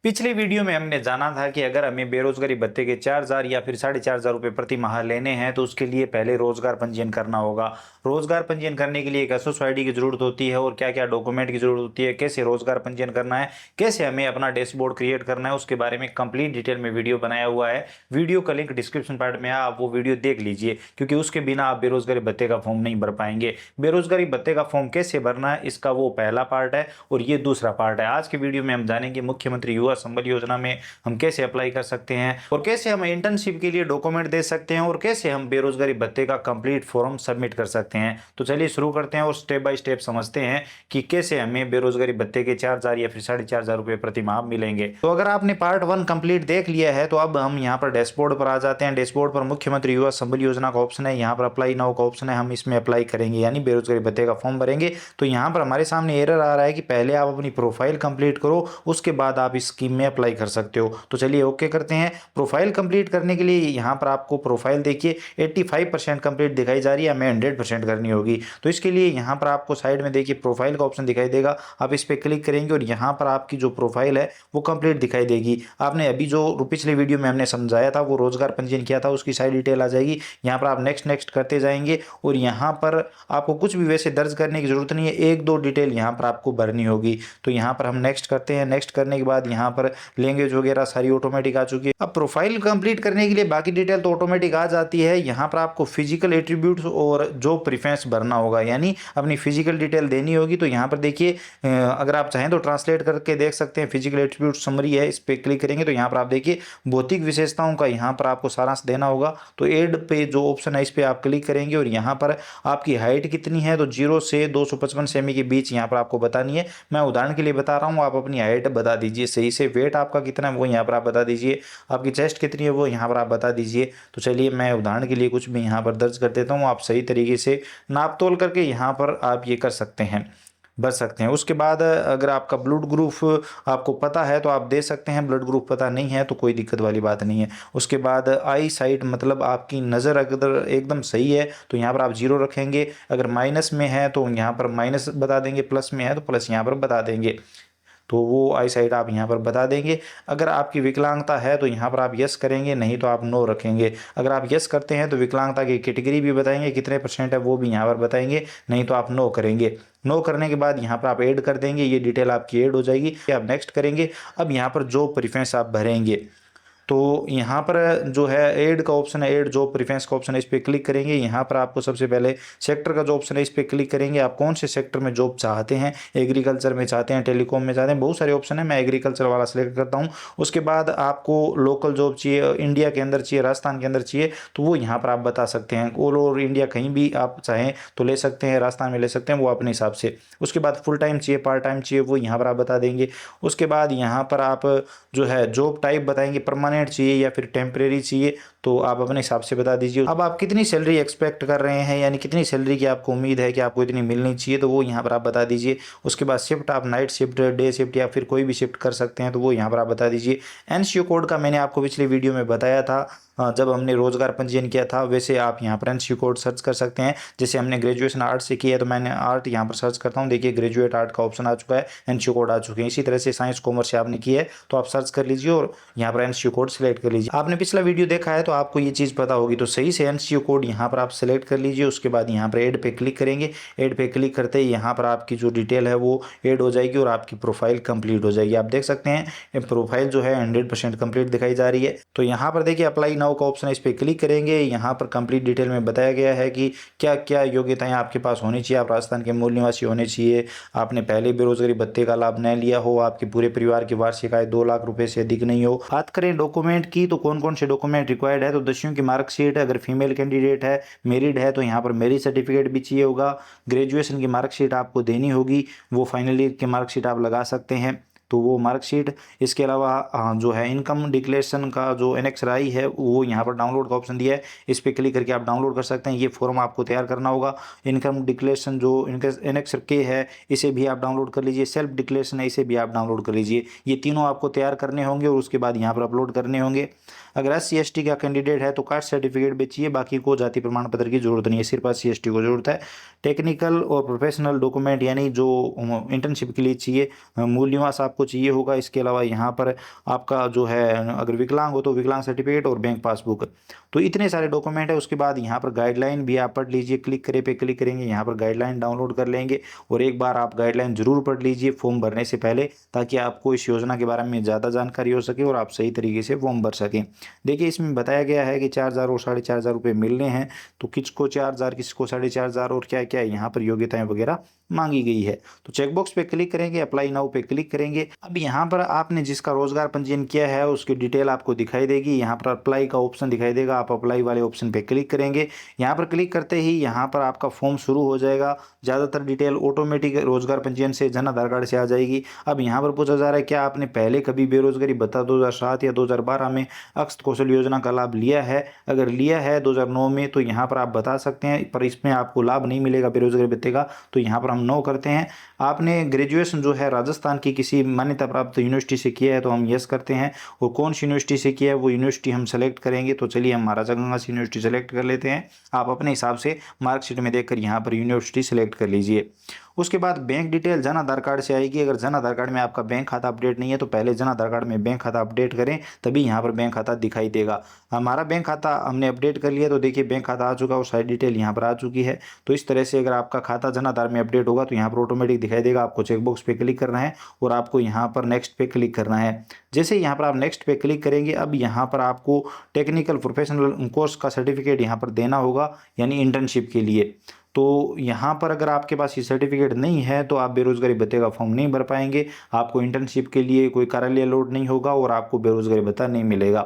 पिछली वीडियो में हमने जाना था कि अगर हमें बेरोजगारी भत्ते के 4,000 या फिर 4,500 रुपये प्रति माह लेने हैं तो उसके लिए पहले रोजगार पंजीयन करना होगा। रोजगार पंजीयन करने के लिए एक एसोस आईडी की जरूरत होती है और क्या क्या डॉक्यूमेंट की जरूरत होती है, कैसे रोजगार पंजीयन करना है, कैसे हमें अपना डैशबोर्ड क्रिएट करना है, उसके बारे में कंप्लीट डिटेल में वीडियो बनाया हुआ है। वीडियो का लिंक डिस्क्रिप्शन पार्ट में है, आप वो वीडियो देख लीजिए क्योंकि उसके बिना आप बेरोजगारी भत्ते का फॉर्म नहीं भर पाएंगे। बेरोजगारी भत्ते का फॉर्म कैसे भरना है इसका वो पहला पार्ट है और ये दूसरा पार्ट है। आज की वीडियो में हम जानेंगे मुख्यमंत्री युवा संबल योजना में हम कैसे अप्लाई कर सकते हैं और कैसे हम इंटर्नशिप के लिए डॉक्यूमेंट दे सकते हैं और कैसे हम बेरोजगारी भत्ते का कंप्लीट फॉर्म सबमिट कर सकते हैं। तो चलिए शुरू करते हैं और स्टेप बाय स्टेप समझते हैं कि कैसे हमें बेरोजगारी भत्ते के 4,000 या फिर 4,500 रुपए प्रति माह मिलेंगे। तो अगर आपने पार्ट 1 कंप्लीट देख लिया है तो अब हम यहाँ पर डैशबोर्ड पर आ जाते हैं। डैशबोर्ड पर मुख्यमंत्री युवा संबल योजना का ऑप्शन है, यहाँ पर अप्लाई नाउ का ऑप्शन है। हम इसमें अप्लाई करेंगे यानी बेरोजगारी भत्ते का फॉर्म भरेंगे। तो यहाँ पर हमारे सामने एरर आ रहा है कि पहले आप अपनी प्रोफाइल कंप्लीट करो, उसके बाद आप इस स्कीम में अप्लाई कर सकते हो। तो चलिए ओके करते हैं। प्रोफाइल कंप्लीट करने के लिए यहाँ पर आपको प्रोफाइल देखिए 85% कंप्लीट दिखाई जा रही है, हमें 100% करनी होगी। तो इसके लिए यहाँ पर आपको साइड में देखिए प्रोफाइल का ऑप्शन दिखाई देगा, आप इस पर क्लिक करेंगे और यहाँ पर आपकी जो प्रोफाइल है वो कंप्लीट दिखाई देगी। आपने अभी जो पिछले वीडियो में हमने समझाया था वो रोजगार पंजीयन किया था उसकी सारी डिटेल आ जाएगी। यहाँ पर आप नेक्स्ट नेक्स्ट करते जाएंगे और यहाँ पर आपको कुछ भी वैसे दर्ज करने की जरूरत नहीं है, एक दो डिटेल यहाँ पर आपको भरनी होगी। तो यहाँ पर हम नेक्स्ट करते हैं। नेक्स्ट करने के बाद यहाँ पर लैंग्वेज वगैरह सारी ऑटोमेटिक आ चुकी है। अब प्रोफाइल कंप्लीट करने के लिए बाकी डिटेल तो ऑटोमेटिक आ जाती है। यहाँ पर आपको फिजिकल एट्रीब्यूट्स और जॉब प्रेफरेंस भरना होगा यानी अपनी फिजिकल डिटेल देनी होगी। तो यहाँ पर देखिए अगर आप चाहें तो ट्रांसलेट करके देख सकते हैं। फिजिकल एट्रीब्यूट समरी है, इस पर क्लिक करेंगे तो यहाँ पर आप देखिए भौतिक विशेषताओं का यहाँ पर आपको सारांश देना होगा। तो एड पे जो ऑप्शन है इस पर आप क्लिक करेंगे और यहाँ पर आपकी हाइट कितनी है तो 0 से 255 सेमी के बीच यहाँ पर आपको बतानी है। मैं उदाहरण के लिए बता रहा हूँ, आप अपनी हाइट बता दीजिए सही से। वेट आपका कितना है वो यहाँ पर आप बता दीजिए। आपकी चेस्ट कितनी है वो यहाँ पर आप बता दीजिए। तो चलिए मैं उदाहरण के लिए कुछ भी यहाँ पर दर्ज कर देता हूँ, आप सही तरीके से नाप तोल करके यहाँ पर आप ये कर सकते हैं, भर सकते हैं। उसके बाद अगर आपका ब्लड ग्रुप आपको पता है तो आप दे सकते हैं, ब्लड ग्रुप पता नहीं है तो कोई दिक्कत वाली बात नहीं है। उसके बाद आई साइट मतलब आपकी नज़र अगर एकदम सही है तो यहाँ पर आप 0 रखेंगे, अगर माइनस में है तो यहाँ पर माइनस बता देंगे, प्लस में है तो प्लस यहाँ पर बता देंगे। तो वो आई साइड आप यहाँ पर बता देंगे। अगर आपकी विकलांगता है तो यहाँ पर आप यस करेंगे, नहीं तो आप नो रखेंगे। अगर आप यस करते हैं तो विकलांगता की कैटेगरी भी बताएंगे, कितने % है वो भी यहाँ पर बताएंगे, नहीं तो आप नो करेंगे। नो करने के बाद यहाँ पर आप ऐड कर देंगे, ये डिटेल आपकी ऐड हो जाएगी। आप नेक्स्ट करेंगे। अब यहाँ पर जॉब प्रेफरेंस आप भरेंगे। तो यहाँ पर जो है ऐड का ऑप्शन है, ऐड जॉब प्रेफरेंस का ऑप्शन है, इस पर क्लिक करेंगे। यहाँ पर आपको सबसे पहले सेक्टर का जो ऑप्शन है इस पर क्लिक करेंगे। आप कौन से सेक्टर में जॉब चाहते हैं, एग्रीकल्चर में चाहते हैं, टेलीकॉम में चाहते हैं, बहुत सारे ऑप्शन है। मैं एग्रीकल्चर वाला सेलेक्ट करता हूँ। उसके बाद आपको लोकल जॉब चाहिए, इंडिया के अंदर चाहिए, राजस्थान के अंदर चाहिए तो वो यहाँ पर आप बता सकते हैं। ऑल ओवर इंडिया कहीं भी आप चाहें तो ले सकते हैं, राजस्थान में ले सकते हैं, वो अपने हिसाब से। उसके बाद फुल टाइम चाहिए, पार्ट टाइम चाहिए, वो यहाँ पर आप बता देंगे। उसके बाद यहाँ पर आप जो है जॉब टाइप बताएंगे, परमानेंट चाहिए या फिर टेम्परेरी चाहिए, तो आप अपने हिसाब से बता दीजिए। अब आप कितनी सैलरी एक्सपेक्ट कर रहे हैं यानी कितनी सैलरी की आपको उम्मीद है कि आपको इतनी मिलनी चाहिए, तो वो यहाँ पर आप बता दीजिए। उसके बाद शिफ्ट आप नाइट शिफ्ट, डे शिफ्ट या फिर कोई भी शिफ्ट कर सकते हैं, तो वो यहाँ पर आप बता दीजिए। एनसीओ कोड का मैंने आपको पिछले वीडियो में बताया था जब हमने रोजगार पंजीयन किया था, वैसे आप यहाँ पर एनसीओ कोड सर्च कर सकते हैं। जैसे हमने ग्रेजुएशन आर्ट से किया है तो मैंने आर्ट यहाँ पर सर्च करता हूँ, देखिए ग्रेजुएट आर्ट का ऑप्शन आ चुका है, एनसीओ कोड आ चुके हैं। इसी तरह से साइंस कॉमर्स से आपने किया है तो आप सर्च कर लीजिए और यहाँ पर एनसीओ कोड सिलेक्ट कर लीजिए। आपने पिछला वीडियो देखा है तो आपको ये चीज़ पता होगी, तो सही से एनसीओ कोड यहाँ पर आप सिलेक्ट कर लीजिए। उसके बाद यहाँ पर ऐड पे क्लिक करेंगे। ऐड पे क्लिक करते ही यहाँ पर आपकी जो डिटेल है वो ऐड हो जाएगी और आपकी प्रोफाइल कंप्लीट हो जाएगी। आप देख सकते हैं प्रोफाइल जो है 100% कंप्लीट दिखाई जा रही है। तो यहाँ पर देखिए अप्लाई नाउ का ऑप्शन है, इस पर क्लिक करेंगे। यहाँ पर कंप्लीट डिटेल में बताया गया है कि क्या क्या योग्यताएं आपके पास होनी चाहिए। आप राजस्थान के मूल निवासी होने चाहिए, आपने पहले बेरोजगारी भत्ते का लाभ न लिया हो, आपके पूरे परिवार की वार्षिक आय 2 लाख रुपए से अधिक नहीं हो। बात करें डॉक्यूमेंट की तो कौन कौन से डॉक्यूमेंट रिक्वायर्ड है, तो 10वीं की मार्कशीट, अगर फीमेल कैंडिडेट है, मैरिड है तो यहाँ पर मैरिज सर्टिफिकेट भी चाहिए होगा। ग्रेजुएशन की मार्कशीट आपको देनी होगी, वो फाइनल ईयर की मार्कशीट आप लगा सकते हैं, तो वो मार्कशीट। इसके अलावा जो है इनकम डिक्लेरेशन का जो एनेक्स राई है वो यहाँ पर डाउनलोड का ऑप्शन दिया है, इस पर क्लिक करके आप डाउनलोड कर सकते हैं। ये फॉर्म आपको तैयार करना होगा। इनकम डिक्लेरेशन जो एनेक्स के है इसे भी आप डाउनलोड कर लीजिए। सेल्फ डिक्लेरेशन है इसे भी आप डाउनलोड कर लीजिए। ये तीनों आपको तैयार करने होंगे और उसके बाद यहाँ पर अपलोड करने होंगे। अगर SC/ST का कैंडिडेट है तो कास्ट सर्टिफिकेट भी चाहिए, बाकी को जाति प्रमाण पत्र की जरूरत नहीं है, सिर्फ SC/ST को जरूरत है। टेक्निकल और प्रोफेशनल डॉक्यूमेंट यानी जो इंटर्नशिप के लिए चाहिए, मूल निवास आपको आपको चाहिए होगा। इसके अलावा यहाँ पर आपका जो है अगर विकलांग हो तो विकलांग सर्टिफिकेट और बैंक पासबुक। तो इतने सारे डॉक्यूमेंट है। उसके बाद यहाँ पर गाइडलाइन भी आप पढ़ लीजिए, क्लिक करे पे क्लिक करेंगे यहाँ पर गाइडलाइन डाउनलोड कर लेंगे और एक बार आप गाइडलाइन जरूर पढ़ लीजिए फॉर्म भरने से पहले, ताकि आपको इस योजना के बारे में ज़्यादा जानकारी हो सके और आप सही तरीके से फॉर्म भर सकें। देखिए इसमें बताया गया है कि 4,000 और 4,500 रुपये मिलने हैं, तो किसको 4,000 किसको 4,500 और क्या क्या यहाँ पर योग्यताएं वगैरह मांगी गई है। तो चेकबॉक्स पे क्लिक करेंगे, अप्लाई नाउ पे क्लिक करेंगे। अब यहाँ पर आपने जिसका रोजगार पंजीयन किया है उसकी डिटेल आपको दिखाई देगी। यहाँ पर अप्लाई का ऑप्शन दिखाई देगा, आप अप्लाई वाले ऑप्शन पे क्लिक करेंगे। यहाँ पर क्लिक करते ही यहाँ पर आपका फॉर्म शुरू हो जाएगा। ज़्यादातर डिटेल ऑटोमेटिक रोजगार पंजीयन से जन आधार कार्ड से आ जाएगी। अब यहाँ पर पूछा जा रहा है क्या आपने पहले कभी बेरोजगारी भत्ता 2007 या 2012 में अक्षत कौशल योजना का लाभ लिया है? अगर लिया है 2009 में तो यहाँ पर आप बता सकते हैं, पर इसमें आपको लाभ नहीं मिलेगा बेरोजगारी भत्ते का, तो यहाँ पर हम नो करते हैं। आपने ग्रेजुएशन जो है राजस्थान की किसी मान्यता प्राप्त यूनिवर्सिटी से किया है तो हम यस करते हैं, और कौन सी यूनिवर्सिटी से किया है वो यूनिवर्सिटी हम सेलेक्ट करेंगे। तो चलिए हम महाराजा गंगा से यूनिवर्सिटी सेलेक्ट कर लेते हैं। आप अपने हिसाब से मार्कशीट में देखकर यहाँ पर यूनिवर्सिटी सेलेक्ट कर लीजिए। उसके बाद bank detail Jan Aadhaar card से आएगी। अगर जन आधार कार्ड में आपका बैंक खाता अपडेट नहीं है तो पहले जन आधार कार्ड में बैंक खाता अपडेट करें, तभी यहाँ पर बैंक खाता दिखाई देगा। हमारा बैंक खाता हमने अपडेट कर लिया तो देखिए बैंक खाता आ चुका और सारी डिटेल यहाँ पर आ चुकी है। तो इस तरह से अगर आपका खाता जन आधार में अपडेट होगा तो यहाँ पर ऑटोमेटिक दिखाई देगा। आपको चेकबॉक्स पे क्लिक करना है और आपको यहाँ पर नेक्स्ट पे क्लिक करना है। जैसे यहाँ पर आप नेक्स्ट पे क्लिक करेंगे, अब यहाँ पर आपको टेक्निकल प्रोफेशनल कोर्स का सर्टिफिकेट यहाँ पर देना होगा, यानी इंटर्नशिप के लिए। तो यहाँ पर अगर आपके पास ये सर्टिफिकेट नहीं है तो आप बेरोजगारी भत्ते का फॉर्म नहीं भर पाएंगे, आपको इंटर्नशिप के लिए कोई कार्यालय लोड नहीं होगा और आपको बेरोजगारी भत्ता नहीं मिलेगा।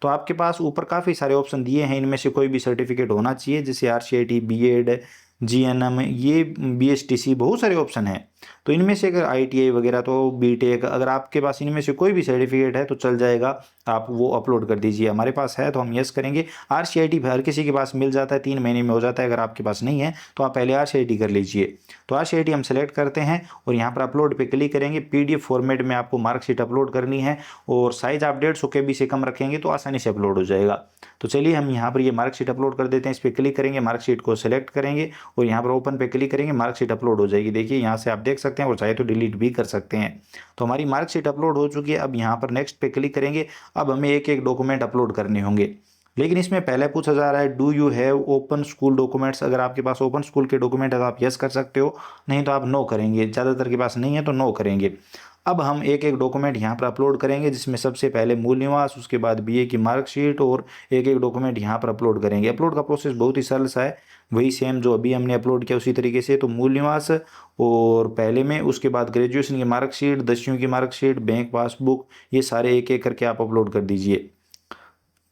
तो आपके पास ऊपर काफ़ी सारे ऑप्शन दिए हैं, इनमें से कोई भी सर्टिफिकेट होना चाहिए, जैसे RCIT, BEd, GNM, ये BSTC, बहुत सारे ऑप्शन हैं। तो इनमें से अगर ITI वगैरह तो BTech, अगर आपके पास इनमें से कोई भी सर्टिफिकेट है तो चल जाएगा, आप वो अपलोड कर दीजिए। हमारे पास है तो हम यस करेंगे। RCIT हर किसी के पास मिल जाता है, 3 महीने में हो जाता है। अगर आपके पास नहीं है तो आप पहले RCIT कर लीजिए। तो RCIT हम सेलेक्ट करते हैं और यहाँ पर अपलोड पे क्लिक करेंगे। PDF फॉर्मेट में आपको मार्कशीट अपलोड करनी है और साइज आप 150 KB से कम रखेंगे तो आसानी से अपलोड हो जाएगा। तो चलिए हम यहाँ पर ये मार्कशीट अपलोड कर देते हैं। इस पर क्लिक करेंगे, मार्कशीट को सिलेक्ट करेंगे और यहाँ पर ओपन पे क्लिक करेंगे, मार्कशीट अपलोड हो जाएगी। देखिए यहाँ से आप देख सकते हैं और चाहे तो डिलीट भी कर सकते हैं। तो हमारी मार्कशीट अपलोड हो चुकी है। अब यहाँ पर नेक्स्ट पे क्लिक करेंगे। अब हमें एक एक डॉक्यूमेंट अपलोड करने होंगे, लेकिन इसमें पहले पूछा जा रहा है do you have open school documents. अगर आपके पास ओपन स्कूल के डॉक्यूमेंट है तो आप यस कर सकते हो, नहीं तो आप नो करेंगे। ज़्यादातर के पास नहीं है तो नो करेंगे। अब हम एक एक डॉक्यूमेंट यहाँ पर अपलोड करेंगे, जिसमें सबसे पहले मूल निवास, उसके बाद BA की मार्कशीट और एक एक डॉक्यूमेंट यहाँ पर अपलोड करेंगे। अपलोड का प्रोसेस बहुत ही सरल सा है, वही सेम जो अभी हमने अपलोड किया उसी तरीके से। तो मूल निवास और पहले में, उसके बाद ग्रेजुएशन की मार्कशीट, 10वीं की मार्कशीट, बैंक पासबुक, ये सारे एक एक करके आप अपलोड कर दीजिए।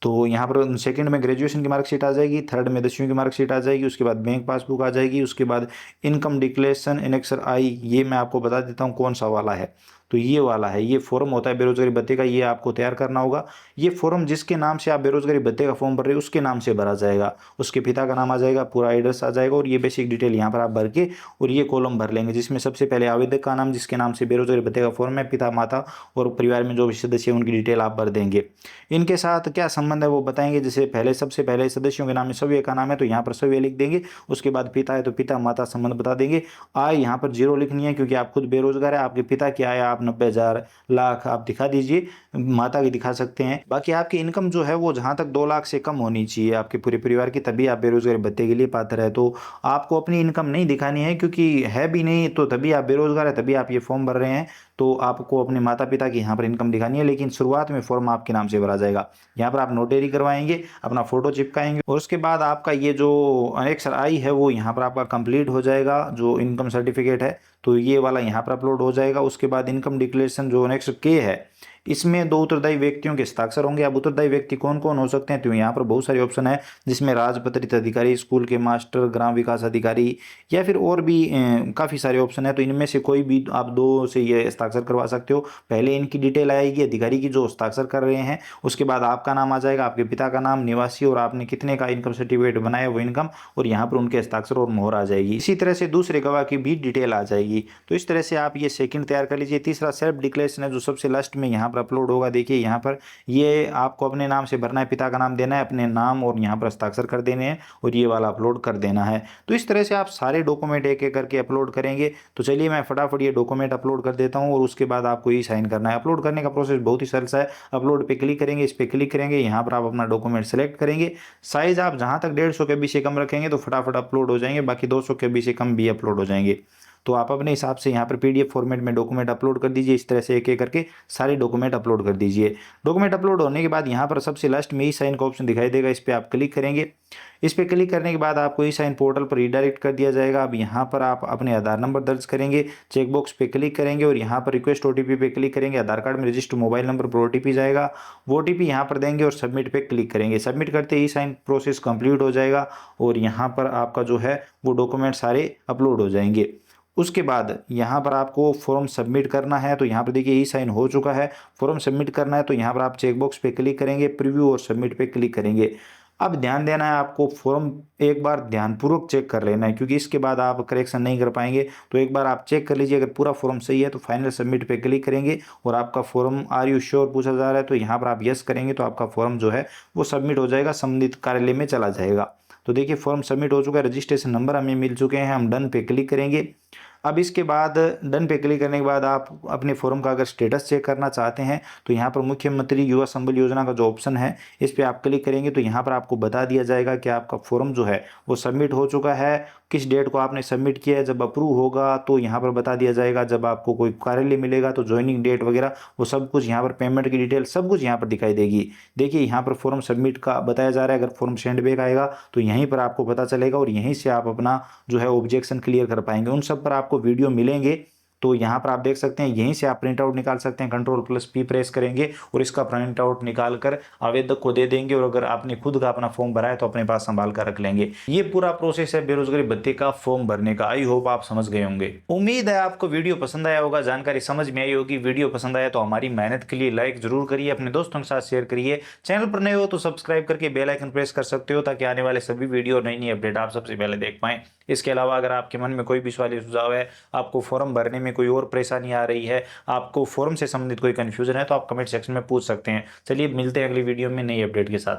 तो यहाँ पर सेकंड में ग्रेजुएशन की मार्कशीट आ जाएगी, थर्ड में 10वीं की मार्कशीट आ जाएगी, उसके बाद बैंक पासबुक आ जाएगी, उसके बाद इनकम डिक्लेरेशन एनेक्सर I, ये मैं आपको बता देता हूँ कौन सा वाला है। तो ये वाला है, ये फॉर्म होता है बेरोजगारी भत्ते का, ये आपको तैयार करना होगा। ये फॉर्म जिसके नाम से आप बेरोजगारी भत्ते का फॉर्म भर रहे हो उसके नाम से भरा जाएगा, उसके पिता का नाम आ जाएगा, पूरा एड्रेस आ जाएगा और ये बेसिक डिटेल यहाँ पर आप भर के और ये कॉलम भर लेंगे, जिसमें सबसे पहले आवेदक का नाम, जिसके नाम से बेरोजगारी भत्ते का फॉर्म है, पिता माता और परिवार में जो भी सदस्य है उनकी डिटेल आप भर देंगे। इनके साथ क्या संबंध है वो बताएंगे। जैसे पहले सबसे पहले सदस्यों के नाम में सव्य का नाम है तो यहाँ पर सव्य लिख देंगे, उसके बाद पिता है तो पिता माता संबंध बता देंगे। आय यहाँ पर 0 लिखनी है क्योंकि आप खुद बेरोजगार है। आपके पिता की आय आप 90,000 लाख आप दिखा दीजिए, माता की दिखा सकते हैं। बाकी आपकी इनकम जो है वो जहाँ तक 2 लाख से कम होनी चाहिए आपके पूरे परिवार की, तभी आप बेरोजगारी भत्ते के लिए पात्र है। तो आपको अपनी इनकम नहीं दिखानी है क्योंकि है भी नहीं, तो तभी आप बेरोजगार है, तभी आप ये फॉर्म भर रहे हैं। तो आपको अपने माता पिता की यहाँ पर इनकम दिखानी है, लेकिन शुरुआत में फॉर्म आपके नाम से भरा जाएगा। यहाँ पर आप नोटरी करवाएंगे, अपना फोटो चिपकाएंगे और उसके बाद आपका ये जो एनेक्सर I है वो यहाँ पर आपका कंप्लीट हो जाएगा, जो इनकम सर्टिफिकेट है तो ये वाला यहाँ पर अपलोड हो जाएगा। उसके बाद इनकम डिक्लेरेशन जो एनेक्सर K है, इसमें 2 उत्तरदायी व्यक्तियों के हस्ताक्षर होंगे। अब उत्तरदायी व्यक्ति कौन कौन हो सकते हैं, तो यहाँ पर बहुत सारे ऑप्शन है, जिसमें राजपत्रित अधिकारी, स्कूल के मास्टर, ग्राम विकास अधिकारी या फिर और भी काफ़ी सारे ऑप्शन है। तो इनमें से कोई भी आप 2 से ये हस्ताक्षर करवा सकते हो। पहले इनकी डिटेल आएगी अधिकारी की जो हस्ताक्षर कर रहे हैं, उसके बाद आपका नाम आ जाएगा, आपके पिता का नाम, निवासी और आपने कितने का इनकम सर्टिफिकेट बनाया वो इनकम, और यहाँ पर उनके हस्ताक्षर और मोहर आ जाएगी। इसी तरह से दूसरे गवाह की भी डिटेल आ जाएगी। तो इस तरह से आप ये सेकंड तैयार कर लीजिए। तीसरा सेल्फ डिक्लेरेशन है, जो सबसे लास्ट में यहाँ पर अपलोड होगा। देखिए यहाँ पर ये आपको अपने नाम से भरना है, पिता का नाम देना है, अपने नाम और यहाँ पर हस्ताक्षर कर देने हैं और ये वाला अपलोड कर देना है। तो इस तरह से आप सारे डॉक्यूमेंट एक एक करके अपलोड करेंगे। तो चलिए मैं फटाफट ये डॉक्यूमेंट अपलोड कर देता हूँ और उसके बाद आपको ई साइन करना है। अपलोड करने का प्रोसेस बहुत ही सरल सा है। अपलोड पे क्लिक करेंगे, इस पे क्लिक करेंगे, यहाँ पर आप अपना डॉक्यूमेंट सेलेक्ट करेंगे। साइज आप जहाँ तक 150 KB से कम रखेंगे तो फटाफट अपलोड हो जाएंगे, बाकी 200 KB से कम भी अपलोड हो जाएंगे। तो आप अपने हिसाब से यहाँ पर PDF फॉर्मेट में डॉक्यूमेंट अपलोड कर दीजिए। इस तरह से एक एक करके सारे डॉक्यूमेंट अपलोड कर दीजिए। डॉक्यूमेंट अपलोड होने के बाद यहाँ पर सबसे लास्ट में ई साइन का ऑप्शन दिखाई देगा, इस पर आप क्लिक करेंगे। इस पर क्लिक करने के बाद आपको ई साइन पोर्टल पर रिडायरेक्ट कर दिया जाएगा। अब यहाँ पर आप अपने आधार नंबर दर्ज करेंगे, चेकबॉक्स पे क्लिक करेंगे और यहाँ पर रिक्वेस्ट OTP पे क्लिक करेंगे। आधार कार्ड में रजिस्टर मोबाइल नंबर पर OTP जाएगा, वो OTP यहाँ पर देंगे और सबमिट पे क्लिक करेंगे। सबमिट करते ई साइन प्रोसेस कंप्लीट हो जाएगा और यहाँ पर आपका जो है वो डॉक्यूमेंट सारे अपलोड हो जाएंगे। उसके बाद यहाँ पर आपको फॉर्म सबमिट करना है। तो यहाँ पर देखिए ई साइन हो चुका है, फॉर्म सबमिट करना है। तो यहाँ पर आप चेकबॉक्स पे क्लिक करेंगे, प्रीव्यू और सबमिट पे क्लिक करेंगे। अब ध्यान देना है आपको, फॉर्म एक बार ध्यानपूर्वक चेक कर लेना है क्योंकि इसके बाद आप करेक्शन नहीं कर पाएंगे। तो एक बार आप चेक कर लीजिए, अगर पूरा फॉर्म सही है तो फाइनल सबमिट पे क्लिक करेंगे और आपका फॉर्म आर यू श्योर पूछा जा रहा है तो यहाँ पर आप यस करेंगे तो आपका फॉर्म जो है वो सबमिट हो जाएगा, संबंधित कार्यालय में चला जाएगा। तो देखिए फॉर्म सबमिट हो चुका है, रजिस्ट्रेशन नंबर हमें मिल चुके हैं, हम डन पे क्लिक करेंगे। अब इसके बाद डन पे क्लिक करने के बाद आप अपने फॉर्म का अगर स्टेटस चेक करना चाहते हैं तो यहाँ पर मुख्यमंत्री युवा संबल योजना का जो ऑप्शन है इस पर आप क्लिक करेंगे तो यहाँ पर आपको बता दिया जाएगा कि आपका फॉर्म जो है वो सबमिट हो चुका है, किस डेट को आपने सबमिट किया है। जब अप्रूव होगा तो यहाँ पर बता दिया जाएगा, जब आपको कोई कार्यालय मिलेगा तो ज्वाइनिंग डेट वगैरह वो सब कुछ यहाँ पर, पेमेंट की डिटेल सब कुछ यहाँ पर दिखाई देगी। देखिए यहाँ पर फॉर्म सबमिट का बताया जा रहा है, अगर फॉर्म सेंड बैक आएगा तो यहीं पर आपको पता चलेगा और यहीं से आप अपना जो है ऑब्जेक्शन क्लियर कर पाएंगे। उन सब पर आपको वीडियो मिलेंगे। तो यहाँ पर आप देख सकते हैं, यहीं से आप प्रिंट आउट निकाल सकते हैं। Ctrl+P प्रेस करेंगे और इसका प्रिंट आउट निकाल कर आवेदक को दे देंगे और अगर आपने खुद का अपना फॉर्म भरा है तो अपने पास संभाल कर रख लेंगे। ये पूरा प्रोसेस है बेरोजगारी भत्ते का फॉर्म भरने का। आई होप आप समझ गए होंगे। उम्मीद है आपको वीडियो पसंद आया होगा, जानकारी समझ में आई होगी। वीडियो पसंद आया तो हमारी मेहनत के लिए लाइक जरूर करिए, अपने दोस्तों के साथ शेयर करिए। चैनल पर नए हो तो सब्सक्राइब करके बेल आइकन प्रेस कर सकते हो ताकि आने वाले सभी वीडियो और नई नई अपडेट आप सबसे पहले देख पाएं। इसके अलावा अगर आपके मन में कोई भी सवाल या सुझाव है, आपको फॉर्म भरने में कोई और परेशानी आ रही है, आपको फॉर्म से संबंधित कोई कंफ्यूजन है तो आप कमेंट सेक्शन में पूछ सकते हैं। चलिए मिलते हैं अगली वीडियो में नई अपडेट के साथ।